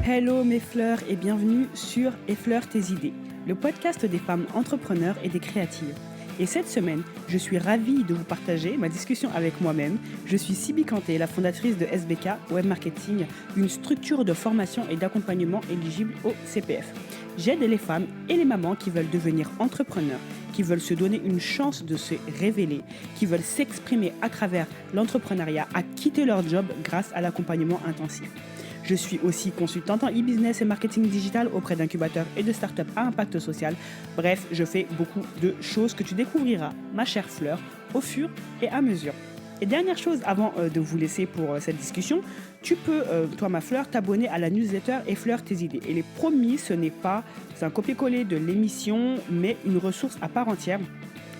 Hello mes fleurs et bienvenue sur Effleure tes idées, le podcast des femmes entrepreneurs et des créatives. Et cette semaine, je suis ravie de vous partager ma discussion avec moi-même. Je suis Siby Kanté, la fondatrice de SBK Web Marketing, une structure de formation et d'accompagnement éligible au CPF. J'aide les femmes et les mamans qui veulent devenir entrepreneurs, qui veulent se donner une chance de se révéler, qui veulent s'exprimer à travers l'entrepreneuriat, à quitter leur job grâce à l'accompagnement intensif. Je suis aussi consultante en e-business et marketing digital auprès d'incubateurs et de startups à impact social. Bref, je fais beaucoup de choses que tu découvriras, ma chère Fleur, au fur et à mesure. Et dernière chose avant de vous laisser pour cette discussion, tu peux, toi ma Fleur, t'abonner à la newsletter Effleure tes idées. Et les promis, c'est un copier-coller de l'émission, mais une ressource à part entière.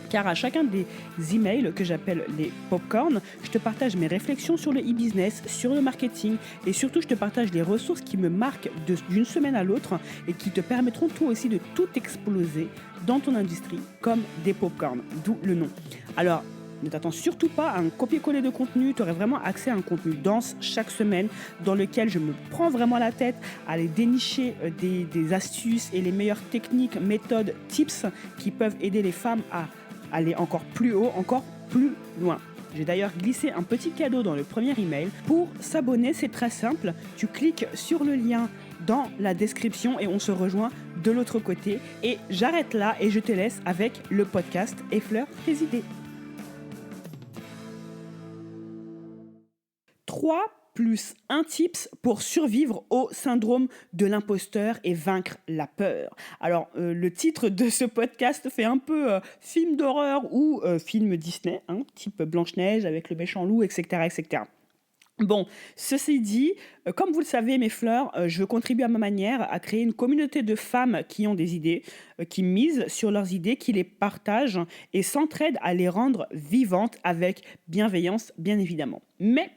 Car à chacun des emails que j'appelle les popcorn, je te partage mes réflexions sur le e-business, sur le marketing et surtout je te partage les ressources qui me marquent d'une semaine à l'autre et qui te permettront toi aussi de tout exploser dans ton industrie comme des popcorn, d'où le nom. Alors, ne t'attends surtout pas à un copier-coller de contenu, tu aurais vraiment accès à un contenu dense chaque semaine dans lequel je me prends vraiment la tête à aller dénicher des astuces et les meilleures techniques, méthodes, tips qui peuvent aider les femmes à aller encore plus haut, encore plus loin. J'ai d'ailleurs glissé un petit cadeau dans le premier email. Pour s'abonner, c'est très simple. Tu cliques sur le lien dans la description et on se rejoint de l'autre côté. Et j'arrête là et je te laisse avec le podcast Effleure tes idées. 3 plus 1 tips pour survivre au syndrome de l'imposteur et vaincre la peur. Alors, le titre de ce podcast fait un peu film d'horreur ou film Disney, type Blanche-Neige avec le méchant loup, etc., etc. Bon, ceci dit, comme vous le savez, mes fleurs, je contribue à ma manière à créer une communauté de femmes qui ont des idées, qui misent sur leurs idées, qui les partagent et s'entraident à les rendre vivantes avec bienveillance, bien évidemment. Mais,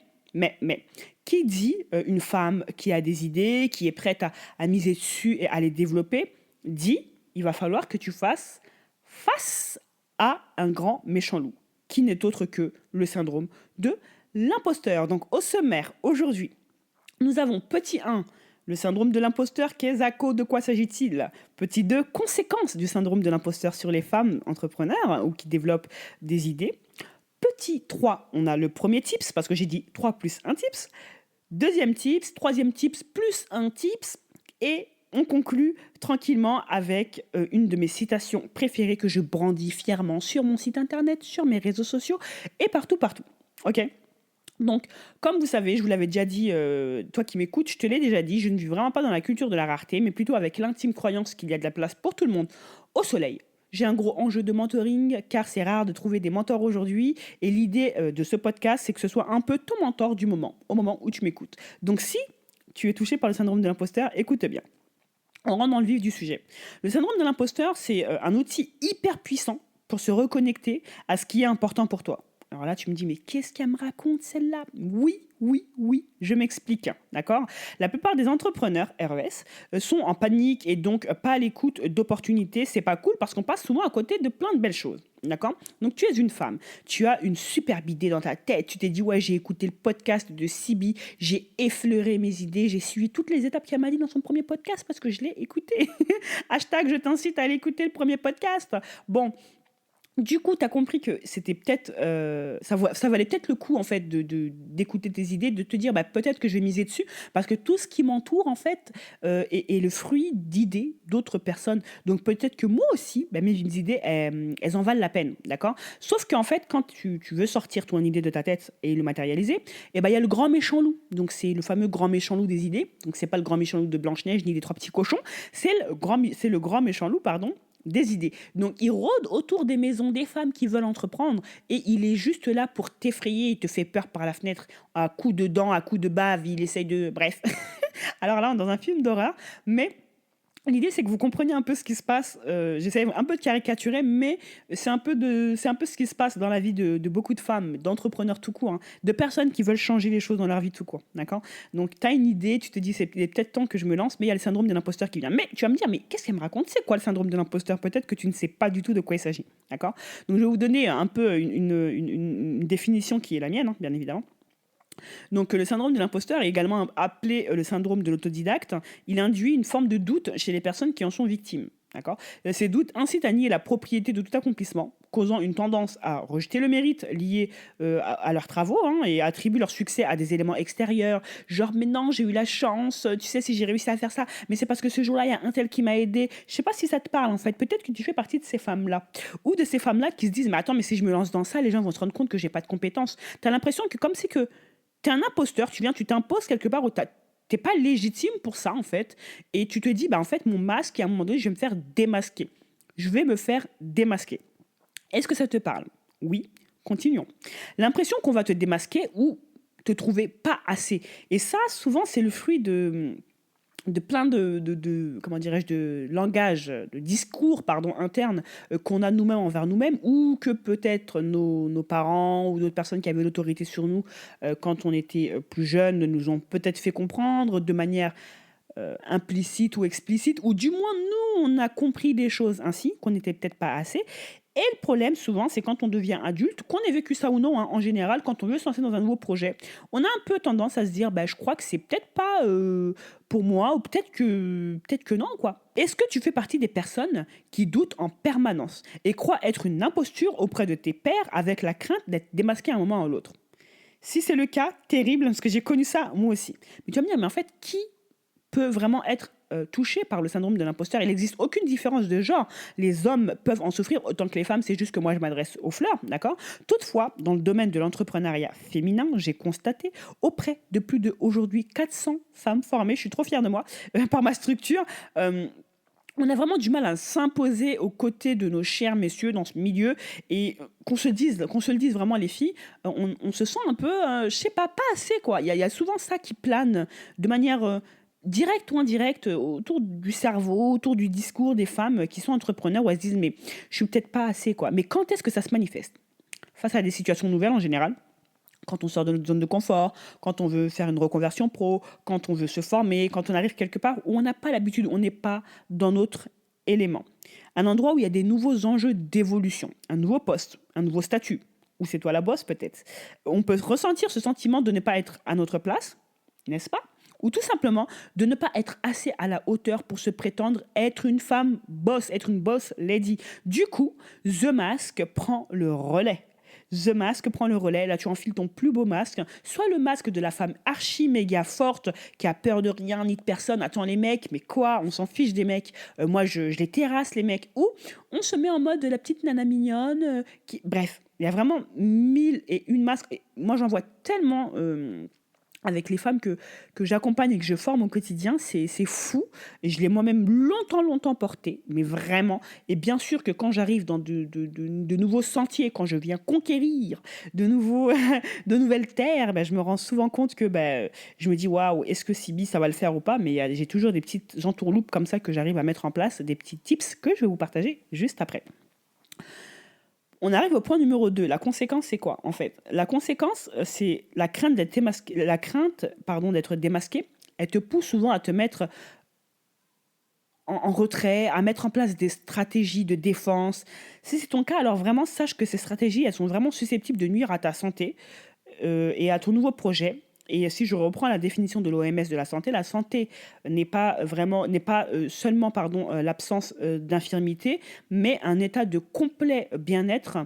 qui dit une femme qui a des idées, qui est prête à miser dessus et à les développer, dit il va falloir que tu fasses face à un grand méchant loup, qui n'est autre que le syndrome de l'imposteur. Donc au sommaire, aujourd'hui, nous avons petit 1, le syndrome de l'imposteur, qu'est-ce de quoi s'agit-il? Petit 2, conséquences du syndrome de l'imposteur sur les femmes entrepreneurs ou qui développent des idées. Petit 3, on a le premier tips, parce que j'ai dit 3 plus 1 tips. Deuxième tips, troisième tips, plus 1 tips. Et on conclut tranquillement avec une de mes citations préférées que je brandis fièrement sur mon site internet, sur mes réseaux sociaux et partout. Ok ? Donc, comme vous savez, je vous l'avais déjà dit, toi qui m'écoutes, je te l'ai déjà dit, je ne vis vraiment pas dans la culture de la rareté, mais plutôt avec l'intime croyance qu'il y a de la place pour tout le monde au soleil. J'ai un gros enjeu de mentoring car c'est rare de trouver des mentors aujourd'hui et l'idée de ce podcast, c'est que ce soit un peu ton mentor du moment, au moment où tu m'écoutes. Donc si tu es touché par le syndrome de l'imposteur, écoute bien. On rentre dans le vif du sujet. Le syndrome de l'imposteur, c'est un outil hyper puissant pour se reconnecter à ce qui est important pour toi. Alors là, tu me dis, mais qu'est-ce qu'elle me raconte celle-là ? Oui, je m'explique, d'accord ? La plupart des entrepreneurs RES sont en panique et donc pas à l'écoute d'opportunités. C'est pas cool parce qu'on passe souvent à côté de plein de belles choses, d'accord ? Donc tu es une femme, tu as une superbe idée dans ta tête, tu t'es dit, ouais, j'ai écouté le podcast de Siby, j'ai effleuré mes idées, j'ai suivi toutes les étapes qu'elle m'a dit dans son premier podcast parce que je l'ai écouté. Hashtag, je t'incite à aller écouter le premier podcast. Bon. Du coup, tu as compris que c'était peut-être, ça valait peut-être le coup en fait d'écouter tes idées, de te dire peut-être que je vais miser dessus parce que tout ce qui m'entoure en fait est le fruit d'idées d'autres personnes. Donc peut-être que moi aussi, mes idées, elles en valent la peine, d'accord ? Sauf qu'en fait, quand tu veux sortir ton idée de ta tête et le matérialiser, il y a le grand méchant loup. Donc c'est le fameux grand méchant loup des idées. Donc c'est pas le grand méchant loup de Blanche-Neige ni des 3 petits cochons, c'est le grand méchant loup, des idées. Donc, il rôde autour des maisons des femmes qui veulent entreprendre et il est juste là pour t'effrayer. Il te fait peur par la fenêtre à coups de dents, à coups de bave. Il essaye de... Bref. Alors là, on est dans un film d'horreur. Mais l'idée, c'est que vous compreniez un peu ce qui se passe. J'essaie un peu de caricaturer, mais c'est un peu ce qui se passe dans la vie de beaucoup de femmes, d'entrepreneurs tout court, de personnes qui veulent changer les choses dans leur vie tout court. D'accord ? Donc, tu as une idée, tu te dis, il est peut-être temps que je me lance, mais il y a le syndrome de l'imposteur qui vient. Mais tu vas me dire, mais qu'est-ce qu'elle me raconte ? C'est quoi le syndrome de l'imposteur ? Peut-être que tu ne sais pas du tout de quoi il s'agit. D'accord ? Donc, je vais vous donner un peu une définition qui est la mienne, bien évidemment. Donc, le syndrome de l'imposteur est également appelé le syndrome de l'autodidacte. Il induit une forme de doute chez les personnes qui en sont victimes. D'accord. Ces doutes incitent à nier la propriété de tout accomplissement, causant une tendance à rejeter le mérite lié à leurs travaux, hein, et attribuent leur succès à des éléments extérieurs. Genre, mais non, j'ai eu la chance, tu sais, si j'ai réussi à faire ça, mais c'est parce que ce jour-là, il y a un tel qui m'a aidé. Je sais pas si ça te parle en fait. Peut-être que tu fais partie de ces femmes-là. Ou de ces femmes-là qui se disent, mais attends, mais si je me lance dans ça, les gens vont se rendre compte que j'ai pas de compétences. Tu as l'impression que comme c'est que tu es un imposteur, tu t'imposes quelque part où t'es pas légitime pour ça, en fait. Et tu te dis, bah, en fait, mon masque, à un moment donné, je vais me faire démasquer. Je vais me faire démasquer. Est-ce que ça te parle? Oui, continuons. L'impression qu'on va te démasquer ou te trouver pas assez. Et ça, souvent, c'est le fruit de plein comment dirais-je, de langage, de discours, pardon, interne qu'on a nous-mêmes envers nous-mêmes ou que peut-être nos parents ou d'autres personnes qui avaient l'autorité sur nous quand on était plus jeunes nous ont peut-être fait comprendre de manière implicite ou explicite, ou du moins nous, on a compris des choses ainsi, qu'on n'était peut-être pas assez. Et le problème, souvent, c'est quand on devient adulte, qu'on ait vécu ça ou non, hein, en général, quand on veut se lancer dans un nouveau projet, on a un peu tendance à se dire, bah, je crois que c'est peut-être pas pour moi, ou peut-être que non, quoi. Est-ce que tu fais partie des personnes qui doutent en permanence et croient être une imposture auprès de tes pairs avec la crainte d'être démasqué à un moment ou à l'autre? Si c'est le cas, terrible, parce que j'ai connu ça moi aussi. Mais tu vas me dire, mais en fait, qui peut vraiment être touché par le syndrome de l'imposteur? Il n'existe aucune différence de genre. Les hommes peuvent en souffrir autant que les femmes, c'est juste que moi je m'adresse aux fleurs, d'accord? Toutefois, dans le domaine de l'entrepreneuriat féminin, j'ai constaté auprès de plus de aujourd'hui 400 femmes formées, je suis trop fière de moi, par ma structure, on a vraiment du mal à s'imposer aux côtés de nos chers messieurs dans ce milieu et qu'on se le dise vraiment les filles, on se sent un peu, je sais pas assez quoi. Il y a souvent ça qui plane de manière directe ou indirecte autour du cerveau, autour du discours des femmes qui sont entrepreneurs où elles se disent mais je suis peut-être pas assez quoi. Mais quand est-ce que ça se manifeste? Face à des situations nouvelles en général, quand on sort de notre zone de confort, quand on veut faire une reconversion pro, quand on veut se former, quand on arrive quelque part où on n'a pas l'habitude, on n'est pas dans notre élément. Un endroit où il y a des nouveaux enjeux d'évolution, un nouveau poste, un nouveau statut, ou c'est toi la boss peut-être. On peut ressentir ce sentiment de ne pas être à notre place, n'est-ce pas? Ou tout simplement de ne pas être assez à la hauteur pour se prétendre être une femme boss, être une boss lady. Du coup, The Mask prend le relais. The Mask prend le relais. Là, tu enfiles ton plus beau masque. Soit le masque de la femme archi méga forte qui a peur de rien ni de personne. Attends, les mecs, mais quoi? On s'en fiche des mecs. Moi, je les terrasse, les mecs. Ou on se met en mode de la petite nana mignonne. Bref, il y a vraiment mille et une masques. Et moi, j'en vois tellement avec les femmes que j'accompagne et que je forme au quotidien, c'est fou. Et je l'ai moi-même longtemps porté, mais vraiment. Et bien sûr que quand j'arrive dans de nouveaux sentiers, quand je viens conquérir de nouvelles terres, ben, je me rends souvent compte que ben, je me dis waouh, est-ce que Sibi ça va le faire ou pas? Mais j'ai toujours des petites entourloupes comme ça que j'arrive à mettre en place, des petits tips que je vais vous partager juste après. On arrive au point numéro 2. La conséquence, c'est quoi, en fait? La conséquence, c'est la crainte d'être démasqué, la crainte, pardon, d'être démasqué. Elle te pousse souvent à te mettre en retrait, à mettre en place des stratégies de défense. Si c'est ton cas, alors vraiment, sache que ces stratégies, elles sont vraiment susceptibles de nuire à ta santé et à ton nouveau projet. Et si je reprends la définition de l'OMS de la santé n'est pas seulement pardon, l'absence d'infirmité, mais un état de complet bien-être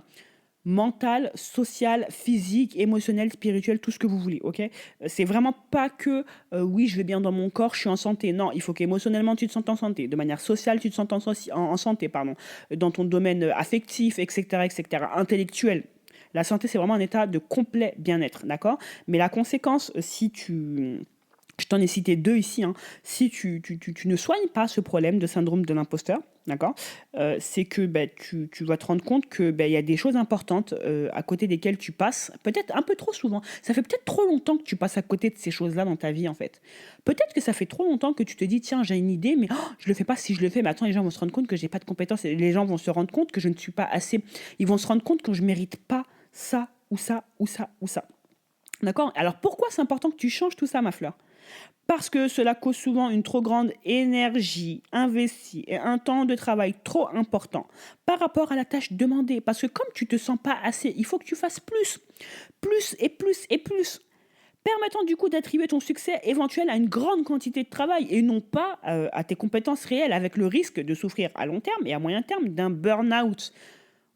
mental, social, physique, émotionnel, spirituel, tout ce que vous voulez, ok? C'est vraiment pas que oui, je vais bien dans mon corps, je suis en santé. Non, il faut qu'émotionnellement tu te sentes en santé, de manière sociale tu te sentes en santé, pardon, dans ton domaine affectif, etc., intellectuel. La santé, c'est vraiment un état de complet bien-être, d'accord? Mais la conséquence, si tu je t'en ai cité 2 ici, hein. Si tu ne soignes pas ce problème de syndrome de l'imposteur, d'accord? C'est que, bah, tu vas te rendre compte que, bah, il y a des choses importantes, à côté desquelles tu passes, peut-être un peu trop souvent. Ça fait peut-être trop longtemps que tu passes à côté de ces choses-là dans ta vie, en fait. Peut-être que ça fait trop longtemps que tu te dis: «Tiens, j'ai une idée, mais oh, je le fais pas. Si je le fais, mais attends, les gens vont se rendre compte que j'ai pas de compétences et les gens vont se rendre compte que je ne suis pas assez. Ils vont se rendre compte que je mérite pas ça ou ça ou ça ou ça». D'accord? Alors pourquoi c'est important que tu changes tout ça, ma fleur? Parce que cela cause souvent une trop grande énergie investie et un temps de travail trop important par rapport à la tâche demandée. Parce que comme tu te sens pas assez, il faut que tu fasses plus, plus et plus et plus. permettant du coup d'attribuer ton succès éventuel à une grande quantité de travail et non pas à tes compétences réelles, avec le risque de souffrir à long terme et à moyen terme d'un burn-out.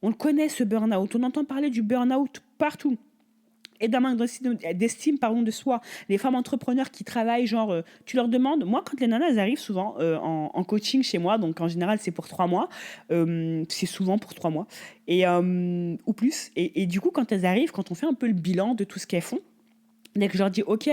On le connaît, ce burn-out, on entend parler du burn-out partout. Et d'un manque d'estime pardon, de soi. Les femmes entrepreneurs qui travaillent, genre, tu leur demandes, moi quand les nanas elles arrivent souvent en coaching chez moi, donc en général c'est pour 3 mois, c'est souvent pour 3 mois, ou plus. Et du coup quand elles arrivent, quand on fait un peu le bilan de tout ce qu'elles font, dès que je leur dis: «OK,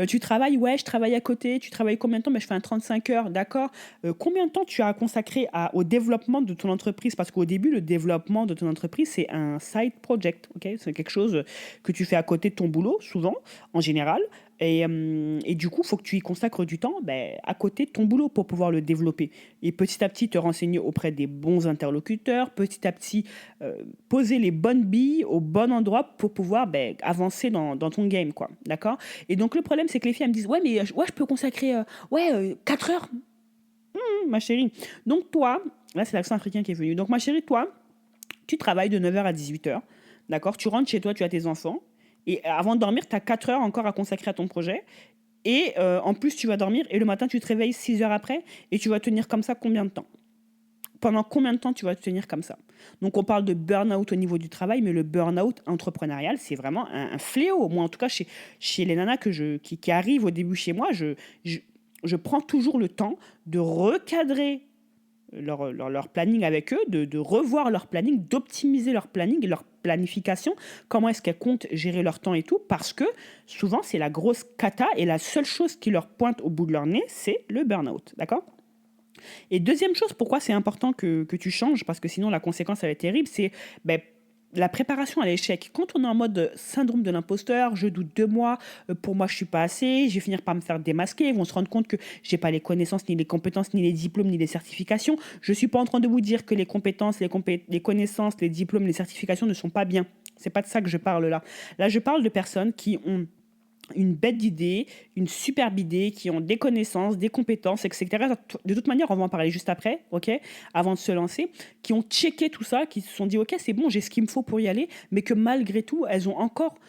tu travailles?» «Ouais, je travaille à côté». «Tu travailles combien de temps?» «Beh, je fais un 35 heures». «D'accord». Combien de temps tu as consacré au développement de ton entreprise? Parce qu'au début, le développement de ton entreprise, c'est un side project, OK? C'est quelque chose, que tu fais à côté de ton boulot, souvent, en général. Et du coup, il faut que tu y consacres du temps, beh, à côté de ton boulot pour pouvoir le développer. Et petit à petit, te renseigner auprès des bons interlocuteurs, petit à petit, poser les bonnes billes au bon endroit pour pouvoir, beh, avancer dans ton game, quoi. D'accord? Et donc le problème, c'est que les filles, elles me disent: «Ouais, mais ouais, je peux consacrer, 4 heures». Ma chérie. Donc toi, là, c'est l'accent africain qui est venu. Donc ma chérie, toi, tu travailles de 9 heures à 18 heures. D'accord? Tu rentres chez toi, tu as tes enfants et avant de dormir, tu as 4 heures encore à consacrer à ton projet et en plus, tu vas dormir et le matin, tu te réveilles 6 heures après et tu vas tenir comme ça combien de temps? Pendant combien de temps tu vas tenir comme ça? Donc on parle de burn-out au niveau du travail, mais le burn-out entrepreneurial, c'est vraiment un fléau. Moi, en tout cas, chez les nanas qui arrivent au début chez moi, je je prends toujours le temps de recadrer leur planning avec eux, de revoir leur planning, d'optimiser leur planning et leur planification. Comment est-ce qu'elles comptent gérer leur temps et tout? Parce que souvent, c'est la grosse cata et la seule chose qui leur pointe au bout de leur nez, c'est le burn-out. D'accord? Et deuxième chose, pourquoi c'est important que tu changes, parce que sinon la conséquence elle est terrible, c'est ben, la préparation à l'échec. Quand on est en mode syndrome de l'imposteur, je doute de moi, pour moi je suis pas assez, je vais finir par me faire démasquer, ils vont se rendre compte que j'ai pas les connaissances, ni les compétences, ni les diplômes, ni les certifications. Je suis pas en train de vous dire que les compétences, les connaissances, les diplômes, les certifications ne sont pas bien. C'est pas de ça que je parle là. Là, je parle de personnes qui ont une bête d'idée, une superbe idée, qui ont des connaissances, des compétences, etc. De toute manière, on va en parler juste après, ok, avant de se lancer, qui ont checké tout ça, qui se sont dit, ok, c'est bon, j'ai ce qu'il me faut pour y aller, mais que malgré tout, elles ont encore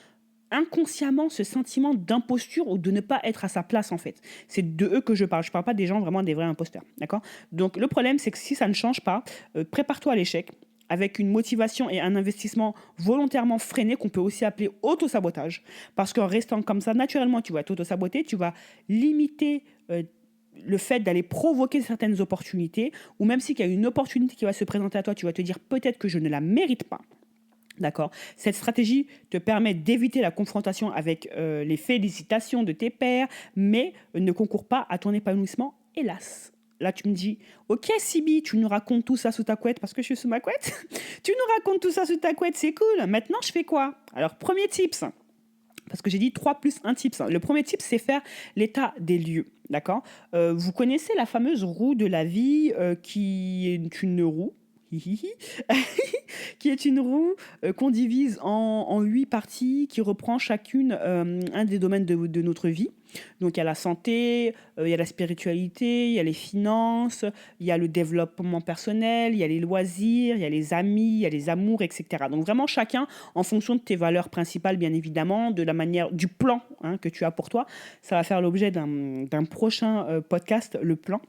inconsciemment ce sentiment d'imposture ou de ne pas être à sa place en fait. C'est de eux que je parle. Je parle pas des gens vraiment des vrais imposteurs, d'accord? Donc le problème c'est que si ça ne change pas, prépare-toi à l'échec avec une motivation et un investissement volontairement freiné qu'on peut aussi appeler auto-sabotage. Parce qu'en restant comme ça, naturellement, tu vas t'auto-saboter, tu vas limiter le fait d'aller provoquer certaines opportunités, ou même s'il y a une opportunité qui va se présenter à toi, tu vas te dire peut-être que je ne la mérite pas. D'accord. Cette stratégie te permet d'éviter la confrontation avec les félicitations de tes pairs, mais ne concourt pas à ton épanouissement, hélas. Là, tu me dis, ok, Sibi, tu nous racontes tout ça sous ta couette parce que je suis sous ma couette. Tu nous racontes tout ça sous ta couette, c'est cool. Maintenant, je fais quoi? Alors, premier tips, parce que j'ai dit 3 plus 1 tips. Le premier tip, c'est faire l'état des lieux. D'accord. Vous connaissez la fameuse roue de la vie qui est une roue hihihi, qui est une roue qu'on divise en 8 parties qui reprend chacune un des domaines de notre vie. Donc il y a la santé, il y a la spiritualité, il y a les finances, il y a le développement personnel, il y a les loisirs, il y a les amis, il y a les amours, etc. Donc vraiment chacun en fonction de tes valeurs principales, bien évidemment, de la manière, du plan que tu as pour toi. Ça va faire l'objet d'un prochain podcast, le plan.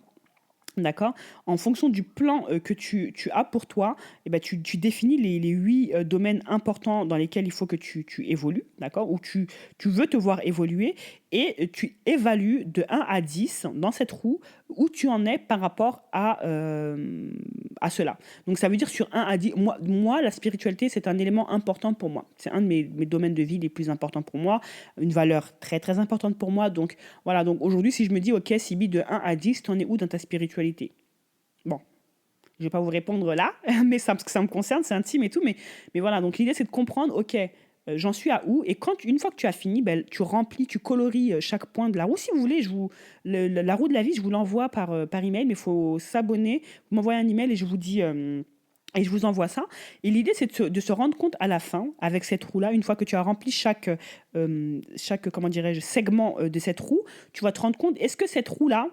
D'accord? En fonction du plan que tu as pour toi, eh ben, tu définis les 8 domaines importants dans lesquels il faut que tu évolues, d'accord? Ou tu veux te voir évoluer et tu évalues de 1 à 10 dans cette roue où tu en es par rapport à cela. Donc ça veut dire sur 1 à 10, moi la spiritualité, c'est un élément important pour moi. C'est un de mes domaines de vie les plus importants pour moi, une valeur très, très importante pour moi. Donc voilà, donc aujourd'hui, si je me dis: «OK, Siby, de 1 à 10, tu en es où dans ta spiritualité?» Bon, je vais pas vous répondre là, mais ça parce que ça me concerne, c'est intime et tout, mais voilà, donc l'idée, c'est de comprendre: «OK, j'en suis à où?» Et une fois que tu as fini, ben, tu remplis, tu colories, chaque point de la roue. Si vous voulez, je vous la roue de la vie, je vous l'envoie par email, mais il faut s'abonner. Vous m'envoyez un email et je vous dis, et je vous envoie ça. Et l'idée, c'est de se rendre compte à la fin, avec cette roue-là, une fois que tu as rempli chaque comment dirais-je, segment de cette roue, tu vas te rendre compte, est-ce que cette roue-là,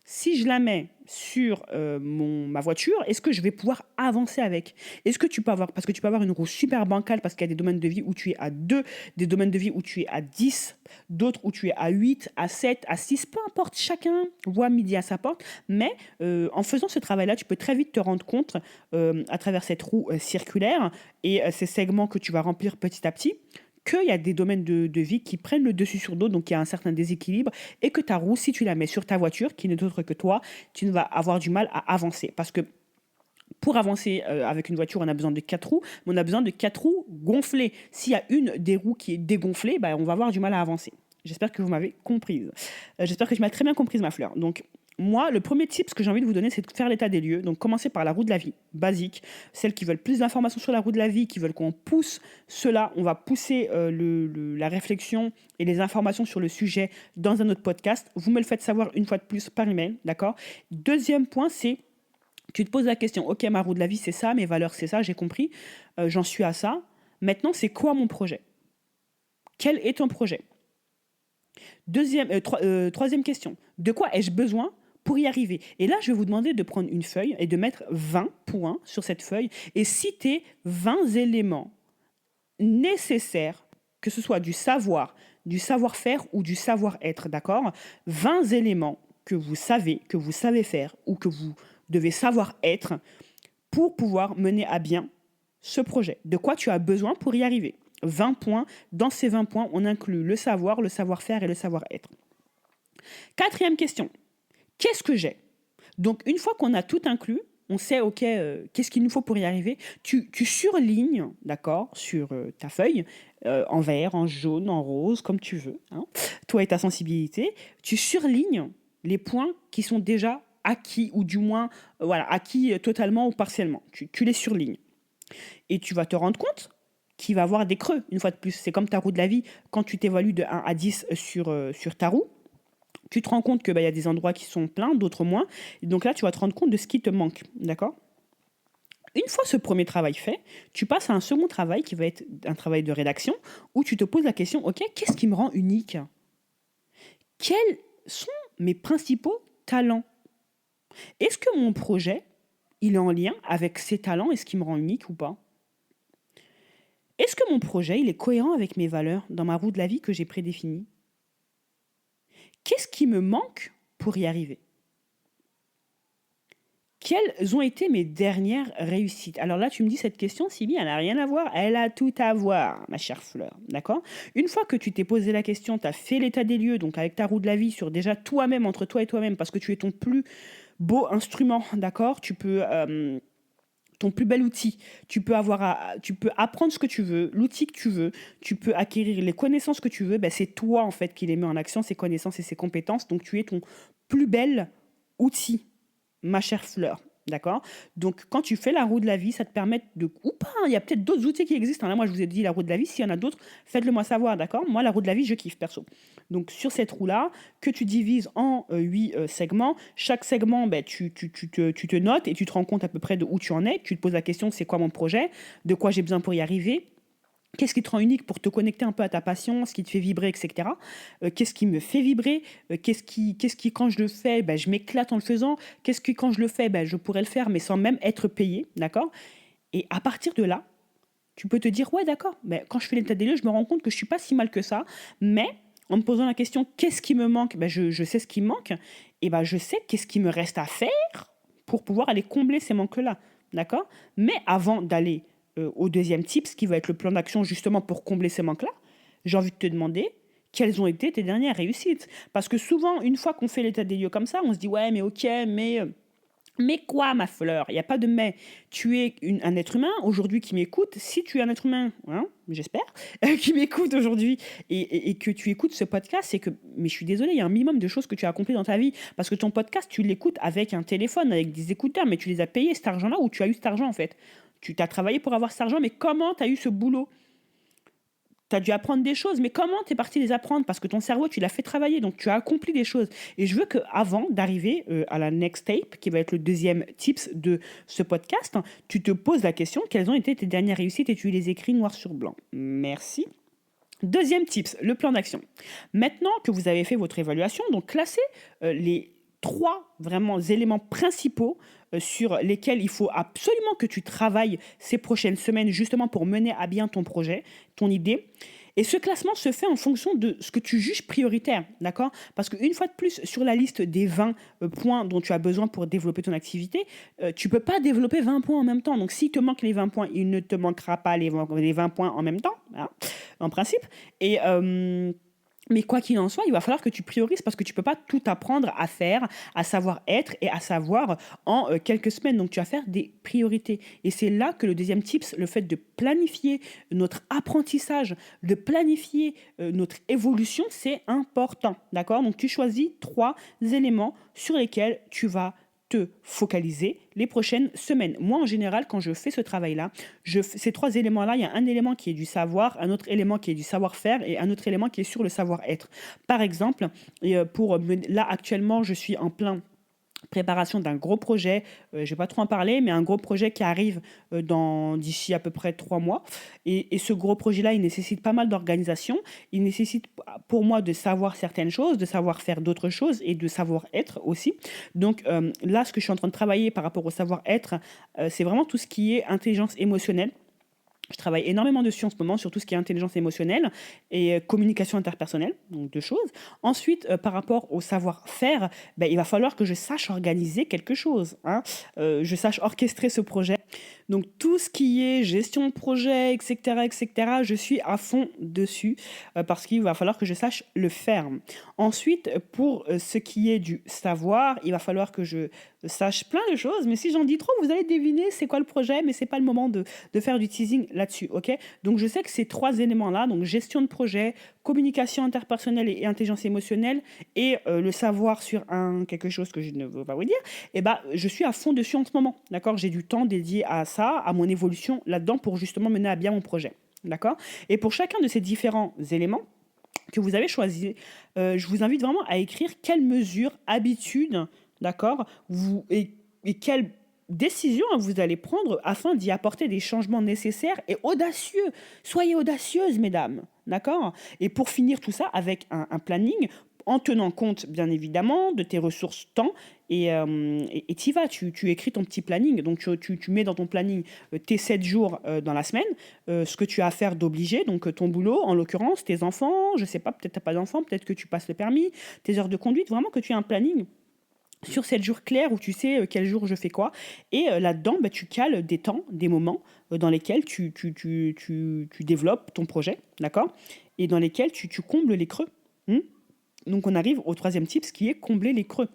si je la mets sur ma voiture, est-ce que je vais pouvoir avancer avec? Est-ce que tu peux avoir, parce que tu peux avoir une roue super bancale parce qu'il y a des domaines de vie où tu es à 2, des domaines de vie où tu es à 10, d'autres où tu es à 8, à 7, à 6, peu importe, chacun voit midi à sa porte. Mais en faisant ce travail-là, tu peux très vite te rendre compte à travers cette roue circulaire et ces segments que tu vas remplir petit à petit, qu'il y a des domaines de vie qui prennent le dessus sur d'autres, donc il y a un certain déséquilibre, et que ta roue, si tu la mets sur ta voiture, qui n'est autre que toi, tu ne vas avoir du mal à avancer. Parce que pour avancer avec une voiture, on a besoin de 4 roues, mais on a besoin de 4 roues gonflées. S'il y a une des roues qui est dégonflée, bah, on va avoir du mal à avancer. J'espère que vous m'avez comprise. J'espère que tu m'as très bien comprise, ma fleur. Donc, moi, le premier tip que j'ai envie de vous donner, c'est de faire l'état des lieux. Donc, commencer par la roue de la vie, basique. Celles qui veulent plus d'informations sur la roue de la vie, qui veulent qu'on pousse cela, on va pousser la réflexion et les informations sur le sujet dans un autre podcast. Vous me le faites savoir une fois de plus par email, d'accord? Deuxième point, c'est tu te poses la question, ok, ma roue de la vie, c'est ça, mes valeurs, c'est ça, j'ai compris, j'en suis à ça. Maintenant, c'est quoi mon projet? Quel est ton projet? Troisième question, de quoi ai-je besoin pour y arriver? Et là, je vais vous demander de prendre une feuille et de mettre 20 points sur cette feuille et citer 20 éléments nécessaires, que ce soit du savoir, du savoir-faire ou du savoir-être, d'accord? 20 éléments que vous savez faire ou que vous devez savoir être pour pouvoir mener à bien ce projet. De quoi tu as besoin pour y arriver? 20 points. Dans ces 20 points, on inclut le savoir, le savoir-faire et le savoir-être. Quatrième question. Qu'est-ce que j'ai? Donc, une fois qu'on a tout inclus, on sait, OK, qu'est-ce qu'il nous faut pour y arriver. Tu surlignes, d'accord, sur ta feuille, en vert, en jaune, en rose, comme tu veux, hein, toi et ta sensibilité. Tu surlignes les points qui sont déjà acquis, ou du moins, voilà, acquis totalement ou partiellement. Tu les surlignes. Et tu vas te rendre compte qu'il va y avoir des creux, une fois de plus. C'est comme ta roue de la vie. Quand tu t'évalues de 1 à 10 sur ta roue, tu te rends compte qu'il y a des endroits qui sont pleins, d'autres moins. Et donc là, tu vas te rendre compte de ce qui te manque. D'accord? Une fois ce premier travail fait, tu passes à un second travail qui va être un travail de rédaction où tu te poses la question, OK, qu'est-ce qui me rend unique? Quels sont mes principaux talents? Est-ce que mon projet, il est en lien avec ces talents et ce qui me rend unique ou pas? Est-ce que mon projet, il est cohérent avec mes valeurs dans ma roue de la vie que j'ai prédéfinie? Qu'est-ce qui me manque pour y arriver? Quelles ont été mes dernières réussites? Alors là, tu me dis cette question, Sylvie, elle n'a rien à voir. Elle a tout à voir, ma chère Fleur. D'accord? Une fois que tu t'es posé la question, tu as fait l'état des lieux, donc avec ta roue de la vie, sur déjà toi-même, entre toi et toi-même, parce que tu es ton plus beau instrument, d'accord? Tu peux ton plus bel outil. Tu peux apprendre ce que tu veux, l'outil que tu veux, tu peux acquérir les connaissances que tu veux. Ben, c'est toi en fait qui les mets en action, ces connaissances et ces compétences. Donc tu es ton plus bel outil, ma chère Fleur. D'accord? Donc, quand tu fais la roue de la vie, ça te permet de. Ou pas, hein, il y a peut-être d'autres outils qui existent, hein. Là, moi, je vous ai dit la roue de la vie. S'il y en a d'autres, faites-le moi savoir. D'accord? Moi, la roue de la vie, je kiffe perso. Donc, sur cette roue-là, que tu divises en 8 segments, chaque segment, ben, tu te notes et tu te rends compte à peu près de où tu en es. Tu te poses la question, c'est quoi mon projet? De quoi j'ai besoin pour y arriver? Qu'est-ce qui te rend unique pour te connecter un peu à ta passion, ce qui te fait vibrer, etc. Qu'est-ce qui me fait vibrer? Qu'est-ce qui, quand je le fais, ben, je m'éclate en le faisant? Qu'est-ce qui, quand je le fais, ben, je pourrais le faire, mais sans même être payé, d'accord? Et à partir de là, tu peux te dire, ouais, d'accord, mais quand je fais l'état des lieux, je me rends compte que je suis pas si mal que ça, mais en me posant la question, qu'est-ce qui me manque? Ben, je sais ce qui me manque, et ben, je sais qu'est-ce qui me reste à faire pour pouvoir aller combler ces manques-là, d'accord? Mais avant d'aller au deuxième type, ce qui va être le plan d'action justement pour combler ces manques-là, j'ai envie de te demander quelles ont été tes dernières réussites. Parce que souvent, une fois qu'on fait l'état des lieux comme ça, on se dit, ouais, mais ok, mais quoi, ma fleur? Il n'y a pas de mais. Tu es un être humain aujourd'hui qui m'écoute. Si tu es un être humain, hein, j'espère, qui m'écoute aujourd'hui et que tu écoutes ce podcast, c'est que, mais je suis désolée, il y a un minimum de choses que tu as accompli dans ta vie. Parce que ton podcast, tu l'écoutes avec un téléphone, avec des écouteurs, mais tu les as payés cet argent-là ou tu as eu cet argent en fait. Tu t'as travaillé pour avoir cet argent, mais comment tu as eu ce boulot? Tu as dû apprendre des choses, mais comment tu es parti les apprendre? Parce que ton cerveau, tu l'as fait travailler, donc tu as accompli des choses. Et je veux qu'avant d'arriver à la next tape, qui va être le deuxième tips de ce podcast, tu te poses la question, quelles ont été tes dernières réussites et tu les écris noir sur blanc. Merci. Deuxième tips, le plan d'action. Maintenant que vous avez fait votre évaluation, donc classez les 3 vraiment éléments principaux sur lesquels il faut absolument que tu travailles ces prochaines semaines justement pour mener à bien ton projet, ton idée. Et ce classement se fait en fonction de ce que tu juges prioritaire, d'accord? Parce qu'une fois de plus, sur la liste des 20 points dont tu as besoin pour développer ton activité, tu peux pas développer 20 points en même temps. Donc, s'il te manque les 20 points, il ne te manquera pas les 20 points en même temps, hein, en principe. Et, mais quoi qu'il en soit, il va falloir que tu priorises parce que tu peux pas tout apprendre à faire, à savoir être et à savoir en quelques semaines. Donc, tu vas faire des priorités. Et c'est là que le deuxième tips, le fait de planifier notre apprentissage, de planifier notre évolution, c'est important. D'accord? Donc, tu choisis 3 éléments sur lesquels tu vas te focaliser les prochaines semaines. Moi, en général, quand je fais ce travail-là, ces 3 éléments-là, il y a un élément qui est du savoir, un autre élément qui est du savoir-faire et un autre élément qui est sur le savoir-être. Par exemple, là, actuellement, je suis en plein préparation d'un gros projet, je ne vais pas trop en parler, mais un gros projet qui arrive d'ici à peu près 3 mois. Et ce gros projet-là, il nécessite pas mal d'organisation. Il nécessite pour moi de savoir certaines choses, de savoir faire d'autres choses et de savoir-être aussi. Donc là, ce que je suis en train de travailler par rapport au savoir-être, c'est vraiment tout ce qui est intelligence émotionnelle. Je travaille énormément dessus en ce moment, sur tout ce qui est intelligence émotionnelle et communication interpersonnelle, donc 2 choses. Ensuite, par rapport au savoir-faire, il va falloir que je sache organiser quelque chose, hein. Je sache orchestrer ce projet. Donc tout ce qui est gestion de projet, et cetera, je suis à fond dessus, parce qu'il va falloir que je sache le faire. Ensuite, pour, ce qui est du savoir, il va falloir que je sache plein de choses, mais si j'en dis trop, vous allez deviner c'est quoi le projet, mais c'est pas le moment de faire du teasing là-dessus, OK? Donc je sais que ces 3 éléments-là, donc gestion de projet, communication interpersonnelle et intelligence émotionnelle et le savoir sur quelque chose que je ne veux pas vous dire, et je suis à fond dessus en ce moment, d'accord? J'ai du temps dédié à ça, à mon évolution là-dedans pour justement mener à bien mon projet, d'accord? Et pour chacun de ces différents éléments que vous avez choisis, je vous invite vraiment à écrire quelles mesures, habitudes, d'accord, et quelles décisions vous allez prendre afin d'y apporter des changements nécessaires et audacieux. Soyez audacieuses, mesdames, d'accord? Et pour finir tout ça avec un planning en tenant compte, bien évidemment, de tes ressources temps et tu y vas, tu écris ton petit planning. Donc, tu mets dans ton planning tes 7 jours dans la semaine, ce que tu as à faire d'obligé, donc ton boulot, en l'occurrence, tes enfants, je sais pas, peut-être tu pas d'enfants, peut-être que tu passes le permis, tes heures de conduite, vraiment que tu aies un planning sur 7 jours clairs où tu sais quel jour je fais quoi. Et là-dedans, tu cales des temps, des moments dans lesquels tu développes ton projet, d'accord? Et dans lesquels tu combles les creux. Hmm. Donc on arrive au troisième type, ce qui est combler les creux.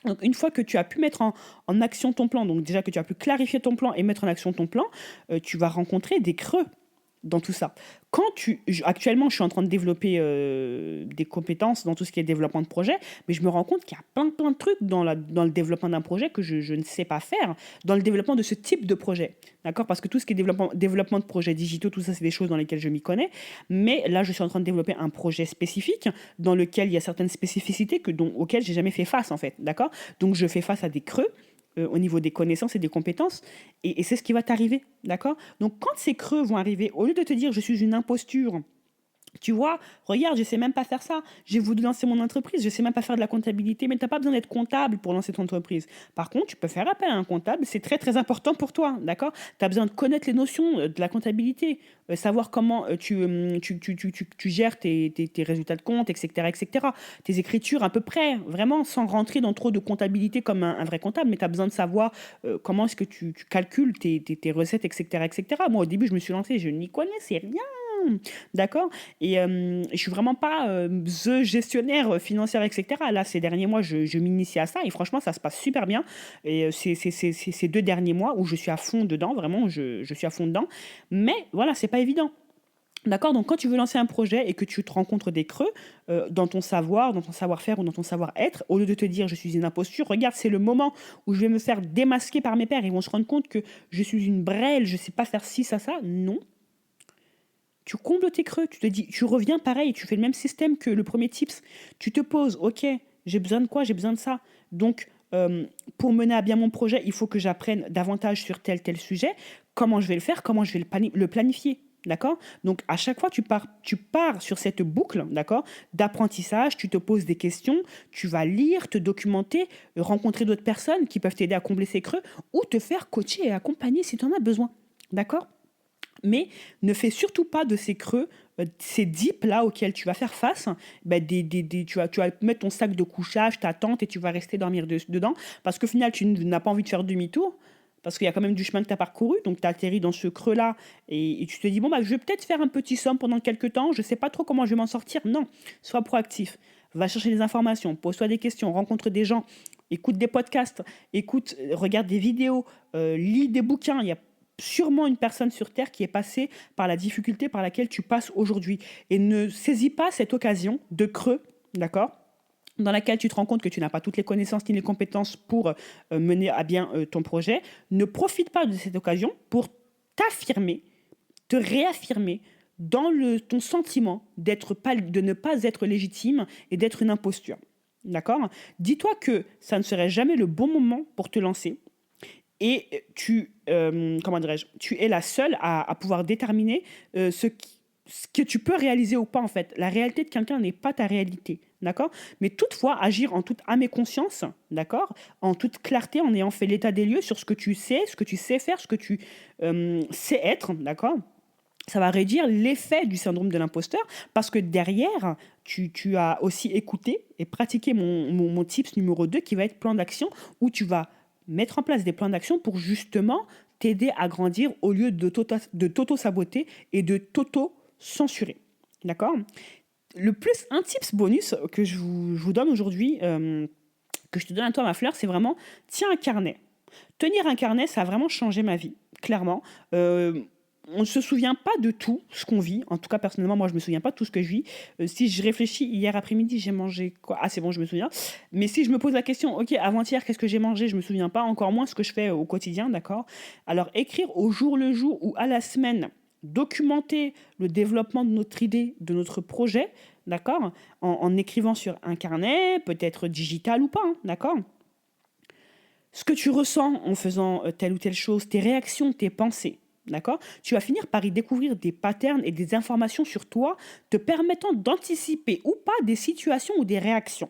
Donc une fois que tu as pu mettre en action ton plan, donc déjà que tu as pu clarifier ton plan et mettre en action ton plan, tu vas rencontrer des creux dans tout ça. Actuellement, je suis en train de développer des compétences dans tout ce qui est développement de projet, mais je me rends compte qu'il y a plein de trucs dans le développement d'un projet que je ne sais pas faire, dans le développement de ce type de projet. D'accord? Parce que tout ce qui est développement de projets digitaux, tout ça, c'est des choses dans lesquelles je m'y connais. Mais là, je suis en train de développer un projet spécifique dans lequel il y a certaines spécificités auxquelles j'ai jamais fait face, en fait. D'accord? Donc, je fais face à des creux au niveau des connaissances et des compétences. Et c'est ce qui va t'arriver, d'accord? Donc, quand ces creux vont arriver, au lieu de te dire je suis une imposture, tu vois, regarde, je sais même pas faire ça. J'ai voulu lancer mon entreprise, je sais même pas faire de la comptabilité, mais tu n'as pas besoin d'être comptable pour lancer ton entreprise. Par contre, tu peux faire appel à un comptable, c'est très très important pour toi, d'accord? Tu as besoin de connaître les notions de la comptabilité, savoir comment tu gères tes résultats de compte, etc., etc. Tes écritures à peu près, vraiment, sans rentrer dans trop de comptabilité comme un vrai comptable, mais tu as besoin de savoir comment est-ce que tu calcules tes recettes, etc., etc. Moi, au début, je me suis lancée, je n'y connaissais rien. D'accord? Et je suis vraiment pas the gestionnaire financière, etc. Là, ces derniers mois, je m'initie à ça et franchement, ça se passe super bien. Et c'est ces 2 derniers mois où je suis à fond dedans, vraiment, je suis à fond dedans. Mais voilà, c'est pas évident. D'accord? Donc, quand tu veux lancer un projet et que tu te rencontres des creux dans ton savoir, dans ton savoir-faire ou dans ton savoir-être, au lieu de te dire je suis une imposture, regarde, c'est le moment où je vais me faire démasquer par mes pairs. Ils vont se rendre compte que je suis une brêle, je sais pas faire ci, ça. Non. Tu combles tes creux, tu te dis, tu reviens pareil, tu fais le même système que le premier tips. Tu te poses, ok, j'ai besoin de quoi? J'ai besoin de ça. Donc, pour mener à bien mon projet, il faut que j'apprenne davantage sur tel sujet. Comment je vais le faire? Comment je vais le planifier? D'accord? Donc, à chaque fois, tu pars sur cette boucle, d'accord, d'apprentissage, tu te poses des questions, tu vas lire, te documenter, rencontrer d'autres personnes qui peuvent t'aider à combler ces creux ou te faire coacher et accompagner si tu en as besoin. D'accord? Mais ne fais surtout pas de ces creux, ces dips là auxquels tu vas faire face, bah, tu vas mettre ton sac de couchage, ta tente et tu vas rester dormir dedans parce qu'au final, n'as pas envie de faire demi-tour parce qu'il y a quand même du chemin que tu as parcouru. Donc, tu atterris dans ce creux-là et tu te dis, bon, bah, je vais peut-être faire un petit somme pendant quelques temps, je ne sais pas trop comment je vais m'en sortir. Non, sois proactif. Va chercher des informations, pose-toi des questions, rencontre des gens, écoute des podcasts, regarde des vidéos, lis des bouquins. Il y a sûrement une personne sur Terre qui est passée par la difficulté par laquelle tu passes aujourd'hui. Et ne saisis pas cette occasion de creux, d'accord, dans laquelle tu te rends compte que tu n'as pas toutes les connaissances ni les compétences pour mener à bien ton projet. Ne profite pas de cette occasion pour t'affirmer, te réaffirmer dans ton sentiment de ne pas être légitime et d'être une imposture. D'accord? Dis-toi que ça ne serait jamais le bon moment pour te lancer et comment dirais-je, tu es la seule à pouvoir déterminer ce que tu peux réaliser ou pas en fait. La réalité de quelqu'un n'est pas ta réalité, d'accord? Mais toutefois, agir en toute âme et conscience, d'accord? En toute clarté, en ayant fait l'état des lieux sur ce que tu sais faire, ce que tu sais être, d'accord? Ça va réduire l'effet du syndrome de l'imposteur parce que derrière, tu as aussi écouté et pratiqué mon tips numéro 2 qui va être plan d'action où tu vas mettre en place des plans d'action pour justement t'aider à grandir au lieu de t'auto-saboter et de t'auto-censurer. D'accord? Un tips bonus que je vous donne aujourd'hui, que je te donne à toi, ma fleur, c'est vraiment, tiens un carnet. Tenir un carnet, ça a vraiment changé ma vie, clairement. On ne se souvient pas de tout ce qu'on vit. En tout cas, personnellement, moi, je ne me souviens pas de tout ce que je vis. Si je réfléchis, hier après-midi, j'ai mangé quoi? Ah, c'est bon, je me souviens. Mais si je me pose la question, ok, avant-hier, qu'est-ce que j'ai mangé? Je ne me souviens pas. Encore moins ce que je fais au quotidien, d'accord? Alors, écrire au jour le jour ou à la semaine, documenter le développement de notre idée, de notre projet, d'accord? En écrivant sur un carnet, peut-être digital ou pas, hein, d'accord? Ce que tu ressens en faisant telle ou telle chose, tes réactions, tes pensées. D'accord? Tu vas finir par y découvrir des patterns et des informations sur toi te permettant d'anticiper ou pas des situations ou des réactions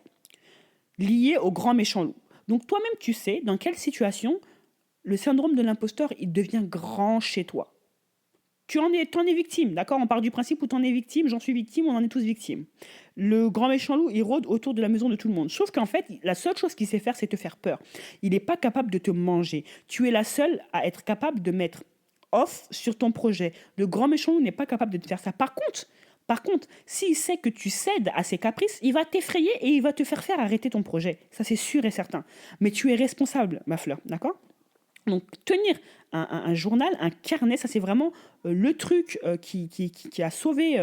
liées au grand méchant loup. Donc toi-même, tu sais dans quelle situation le syndrome de l'imposteur, il devient grand chez toi. T'en es victime, d'accord? On part du principe où t'en es victime, j'en suis victime, on en est tous victimes. Le grand méchant loup, il rôde autour de la maison de tout le monde. Sauf qu'en fait, la seule chose qu'il sait faire, c'est te faire peur. Il n'est pas capable de te manger. Tu es la seule à être capable de mettre off sur ton projet. Le grand méchant loup n'est pas capable de te faire ça. Par contre, s'il sait que tu cèdes à ses caprices, il va t'effrayer et il va te faire arrêter ton projet. Ça, c'est sûr et certain. Mais tu es responsable, ma fleur, d'accord? Donc, tenir un journal, un carnet, ça c'est vraiment le truc qui a sauvé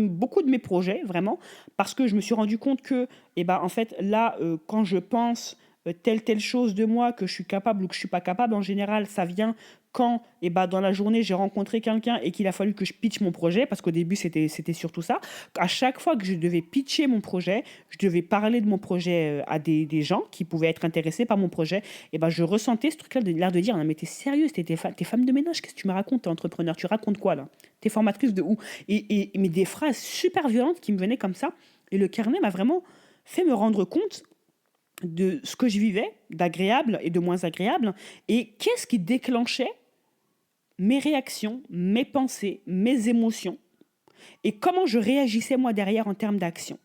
beaucoup de mes projets, vraiment, parce que je me suis rendu compte que, eh ben, en fait, là, quand je pense telle chose de moi que je suis capable ou que je suis pas capable, en général, ça vient quand, eh ben, dans la journée, j'ai rencontré quelqu'un et qu'il a fallu que je pitch mon projet, parce qu'au début, c'était surtout ça. À chaque fois que je devais pitcher mon projet, je devais parler de mon projet à des gens qui pouvaient être intéressés par mon projet, et ben, je ressentais ce truc-là, l'air de dire, non, mais t'es sérieuse, t'es femme de ménage, qu'est-ce que tu me racontes, t'es entrepreneur, tu racontes quoi là? T'es formatrice de où? Mais des phrases super violentes qui me venaient comme ça, et le carnet m'a vraiment fait me rendre compte de ce que je vivais, d'agréable et de moins agréable, et qu'est-ce qui déclenchait mes réactions, mes pensées, mes émotions, et comment je réagissais moi derrière en termes d'action.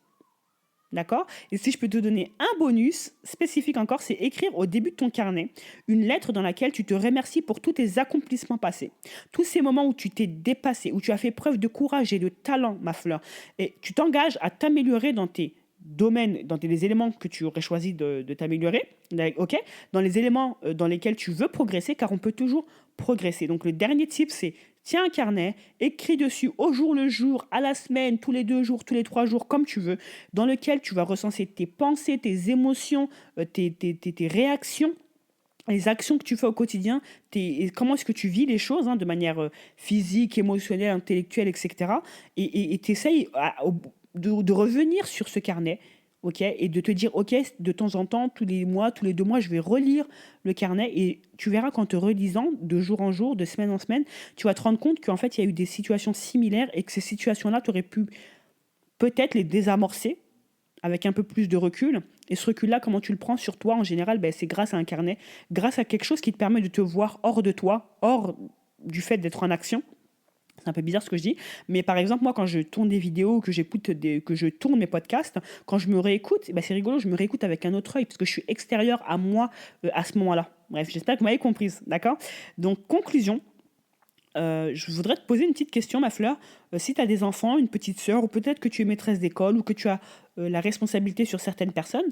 D'accord? Et si je peux te donner un bonus spécifique encore, c'est écrire au début de ton carnet une lettre dans laquelle tu te remercies pour tous tes accomplissements passés. Tous ces moments où tu t'es dépassé, où tu as fait preuve de courage et de talent, ma fleur. Et tu t'engages à t'améliorer dans tes domaines, dans les éléments que tu aurais choisi de t'améliorer, ok? Dans les éléments dans lesquels tu veux progresser, car on peut toujours progresser. Donc le dernier type, c'est tiens un carnet, écris dessus au jour le jour, à la semaine, tous les 2 jours, tous les 3 jours, comme tu veux, dans lequel tu vas recenser tes pensées, tes émotions, tes réactions, les actions que tu fais au quotidien, et comment est-ce que tu vis les choses de manière physique, émotionnelle, intellectuelle, etc. Et tu essayes de revenir sur ce carnet OK? Et de te dire: «OK, de temps en temps, tous les mois, tous les 2 mois, je vais relire le carnet» et tu verras qu'en te relisant de jour en jour, de semaine en semaine, tu vas te rendre compte qu'en fait, il y a eu des situations similaires et que ces situations-là, tu aurais pu peut-être les désamorcer avec un peu plus de recul. Et ce recul-là, comment tu le prends sur toi en général? C'est grâce à un carnet, grâce à quelque chose qui te permet de te voir hors de toi, hors du fait d'être en action. C'est un peu bizarre ce que je dis, mais par exemple, moi, quand je tourne des vidéos, que je tourne mes podcasts, quand je me réécoute, c'est rigolo, je me réécoute avec un autre œil parce que je suis extérieur à moi à ce moment-là. Bref, j'espère que vous m'avez comprise, d'accord? Donc, conclusion, je voudrais te poser une petite question, ma fleur. Si tu as des enfants, une petite sœur, ou peut-être que tu es maîtresse d'école, ou que tu as la responsabilité sur certaines personnes,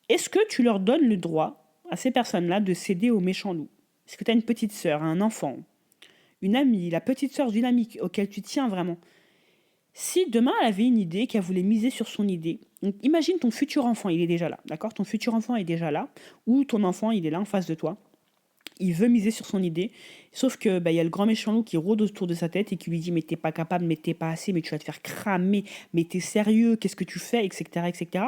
est-ce que tu leur donnes le droit à ces personnes-là de céder aux méchants loups? Est-ce que tu as une petite sœur, un enfant, une amie, la petite sœur d'une amie auquel tu tiens vraiment? Si demain elle avait une idée, qu'elle voulait miser sur son idée, donc imagine ton futur enfant, il est déjà là, d'accord? Ton futur enfant est déjà là, ou ton enfant, il est là en face de toi. Il veut miser sur son idée, sauf que il y a le grand méchant loup qui rôde autour de sa tête et qui lui dit: «Mais t'es pas capable, mais t'es pas assez, mais tu vas te faire cramer, mais t'es sérieux, qu'est-ce que tu fais?» etc., etc.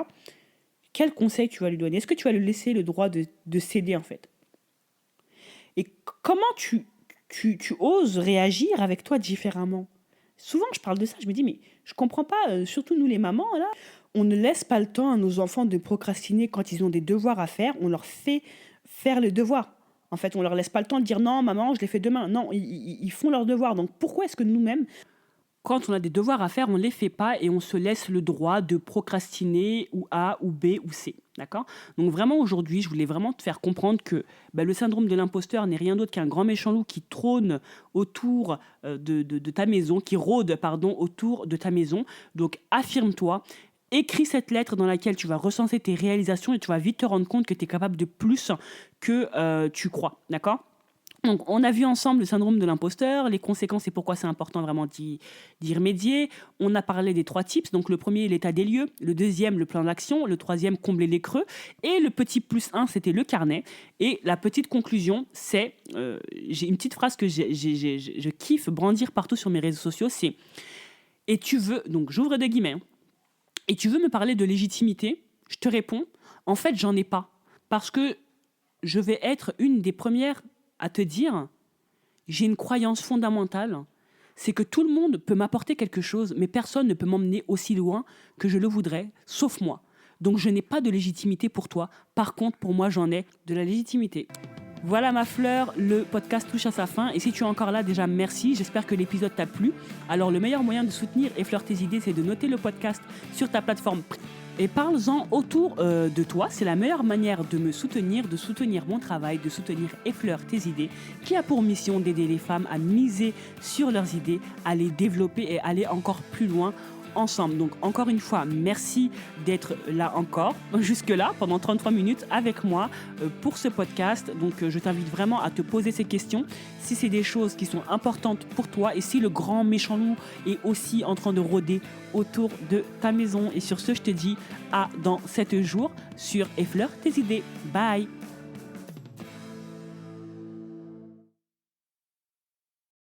Quel conseil tu vas lui donner? Est-ce que tu vas lui laisser le droit de céder, en fait? Et comment tu oses réagir avec toi différemment? Souvent, je parle de ça, je me dis: «Mais je comprends pas, surtout nous les mamans là, on ne laisse pas le temps à nos enfants de procrastiner quand ils ont des devoirs à faire, on leur fait faire les devoirs. En fait, on leur laisse pas le temps de dire: «Non maman, je les fais demain». Non, ils font leurs devoirs. Donc pourquoi est-ce que nous-mêmes, quand on a des devoirs à faire, on ne les fait pas et on se laisse le droit de procrastiner ou A ou B ou C, d'accord? Donc vraiment aujourd'hui, je voulais vraiment te faire comprendre que le syndrome de l'imposteur n'est rien d'autre qu'un grand méchant loup qui trône autour de ta maison, qui rôde, pardon, autour de ta maison. Donc affirme-toi, écris cette lettre dans laquelle tu vas recenser tes réalisations et tu vas vite te rendre compte que tu es capable de plus que tu crois, d'accord? Donc, on a vu ensemble le syndrome de l'imposteur, les conséquences et pourquoi c'est important vraiment d'y remédier. On a parlé des 3 tips. Donc, le premier, l'état des lieux. Le deuxième, le plan d'action. Le troisième, combler les creux. Et le petit +1, c'était le carnet. Et la petite conclusion, c'est, j'ai une petite phrase que je kiffe brandir partout sur mes réseaux sociaux, c'est: et tu veux, donc j'ouvre des guillemets, hein, et tu veux me parler de légitimité? Je te réponds, en fait, j'en ai pas. Parce que je vais être une des premières à te dire, j'ai une croyance fondamentale, c'est que tout le monde peut m'apporter quelque chose, mais personne ne peut m'emmener aussi loin que je le voudrais, sauf moi. Donc je n'ai pas de légitimité pour toi. Par contre, pour moi, j'en ai de la légitimité. Voilà ma fleur, le podcast touche à sa fin. Et si tu es encore là, déjà merci. J'espère que l'épisode t'a plu. Alors le meilleur moyen de soutenir Effleure tes idées, c'est de noter le podcast sur ta plateforme et parle-en autour de toi. C'est la meilleure manière de me soutenir, de soutenir mon travail, de soutenir Effleure tes idées, qui a pour mission d'aider les femmes à miser sur leurs idées, à les développer et aller encore plus loin ensemble. Donc encore une fois, merci d'être là encore, jusque-là, pendant 33 minutes avec moi pour ce podcast. Donc je t'invite vraiment à te poser ces questions, si c'est des choses qui sont importantes pour toi et si le grand méchant loup est aussi en train de rôder autour de ta maison. Et sur ce, je te dis à dans 7 jours sur Effleure tes idées. Bye!